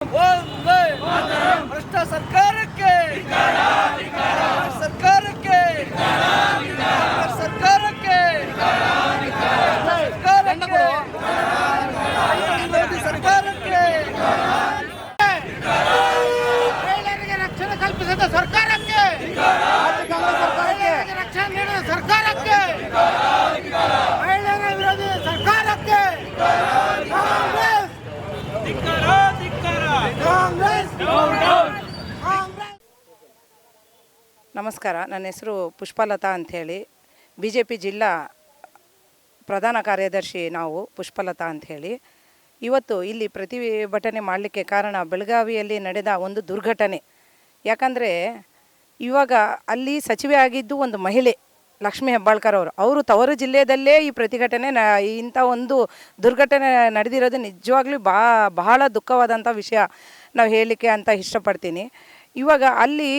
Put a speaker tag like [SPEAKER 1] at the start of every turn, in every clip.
[SPEAKER 1] ಭ್ರಷ್ಟ ಸರ್ಕಾರಕ್ಕೆ ಸರ್ಕಾರಕ್ಕೆ ಸರ್ಕಾರಕ್ಕೆ ಸರ್ಕಾರಕ್ಕೆ
[SPEAKER 2] ಮಹಿಳೆಯರಿಗೆ ರಕ್ಷಣೆ ಕಲ್ಪಿಸಿದ ಸರ್ಕಾರಕ್ಕೆ ಮಹಿಳೆಯರಿಗೆ ರಕ್ಷಣೆ ನೀಡಿದ ಸರ್ಕಾರಕ್ಕೆ ಮಹಿಳೆಯರ ವಿರೋಧಿ ಸರ್ಕಾರಕ್ಕೆ ಕಾಂಗ್ರೆಸ್
[SPEAKER 3] ನಮಸ್ಕಾರ. ನನ್ನ ಹೆಸರು ಪುಷ್ಪಲತಾ ಅಂಥೇಳಿ, ಬಿ ಜೆ ಪಿ ಜಿಲ್ಲಾ ಪ್ರಧಾನ ಕಾರ್ಯದರ್ಶಿ ನಾವು ಪುಷ್ಪಲತಾ ಅಂಥೇಳಿ. ಇವತ್ತು ಇಲ್ಲಿ ಪ್ರತಿಭಟನೆ ಮಾಡಲಿಕ್ಕೆ ಕಾರಣ ಬೆಳಗಾವಿಯಲ್ಲಿ ನಡೆದ ಒಂದು ದುರ್ಘಟನೆ. ಯಾಕಂದರೆ ಇವಾಗ ಅಲ್ಲಿ ಸಚಿವೆ ಆಗಿದ್ದು ಒಂದು ಮಹಿಳೆ ಲಕ್ಷ್ಮೀ ಹೆಬ್ಬಾಳ್ಕರ್ ಅವರು ತವರು ಜಿಲ್ಲೆಯಲ್ಲೇ ಈ ಪ್ರತಿಭಟನೆ ಇಂಥ ಒಂದು ದುರ್ಘಟನೆ ನಡೆದಿರೋದು ನಿಜವಾಗ್ಲೂ ಬಹಳ ದುಃಖವಾದಂಥ ವಿಷಯ ನಾವು ಹೇಳಲಿಕ್ಕೆ ಅಂತ ಇಷ್ಟಪಡ್ತೀನಿ. ಇವಾಗ ಅಲ್ಲಿ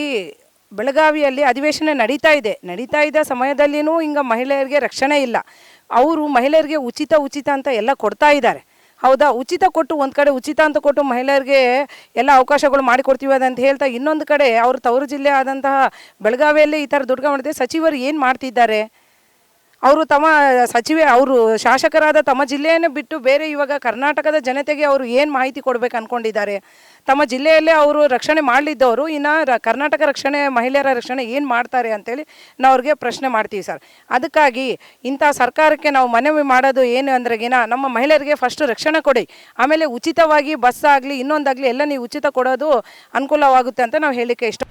[SPEAKER 3] ಬೆಳಗಾವಿಯಲ್ಲಿ ಅಧಿವೇಶನ ನಡೀತಾ ಇದ್ದ ಸಮಯದಲ್ಲಿಯೂ ಹಿಂಗೆ ಮಹಿಳೆಯರಿಗೆ ರಕ್ಷಣೆ ಇಲ್ಲ. ಅವರು ಮಹಿಳೆಯರಿಗೆ ಉಚಿತ ಅಂತ ಎಲ್ಲ ಕೊಡ್ತಾ ಇದ್ದಾರೆ. ಹೌದಾ, ಉಚಿತ ಕೊಟ್ಟು ಒಂದು ಕಡೆ ಉಚಿತ ಅಂತ ಕೊಟ್ಟು ಮಹಿಳೆಯರಿಗೆ ಎಲ್ಲ ಅವಕಾಶಗಳು ಮಾಡಿಕೊಡ್ತೀವಿ ಅಂತ ಹೇಳ್ತಾ, ಇನ್ನೊಂದು ಕಡೆ ಅವರು ತವರು ಜಿಲ್ಲೆ ಆದಂತಹ ಬೆಳಗಾವಿಯಲ್ಲಿ ಈ ಥರ ದುರ್ಗ ಮಾಡಿದೆ. ಸಚಿವರು ಏನು ಮಾಡ್ತಿದ್ದಾರೆ? ಅವರು ಅವರು ಶಾಸಕರಾದ ತಮ್ಮ ಜಿಲ್ಲೆಯನ್ನು ಬಿಟ್ಟು ಬೇರೆ ಇವಾಗ ಕರ್ನಾಟಕದ ಜನತೆಗೆ ಅವರು ಏನು ಮಾಹಿತಿ ಕೊಡಬೇಕು ಅಂದ್ಕೊಂಡಿದ್ದಾರೆ? ತಮ್ಮ ಜಿಲ್ಲೆಯಲ್ಲೇ ಅವರು ರಕ್ಷಣೆ ಮಾಡಲಿದ್ದವರು ಇನ್ನು ಕರ್ನಾಟಕ ಮಹಿಳೆಯರ ರಕ್ಷಣೆ ಏನು ಮಾಡ್ತಾರೆ ಅಂತೇಳಿ ನಾವು ಅವ್ರಿಗೆ ಪ್ರಶ್ನೆ ಮಾಡ್ತೀವಿ ಸರ್. ಅದಕ್ಕಾಗಿ ಇಂಥ ಸರ್ಕಾರಕ್ಕೆ ನಾವು ಮನವಿ ಮಾಡೋದು ಏನು ಅಂದ್ರೆಗಿನ, ನಮ್ಮ ಮಹಿಳೆಯರಿಗೆ ಫಸ್ಟು ರಕ್ಷಣೆ ಕೊಡಿ, ಆಮೇಲೆ ಉಚಿತವಾಗಿ ಬಸ್ ಆಗಲಿ ಇನ್ನೊಂದಾಗಲಿ ಎಲ್ಲ ನೀವು ಉಚಿತ ಕೊಡೋದು ಅನುಕೂಲವಾಗುತ್ತೆ ಅಂತ ನಾವು ಹೇಳಲಿಕ್ಕೆ ಇಷ್ಟ.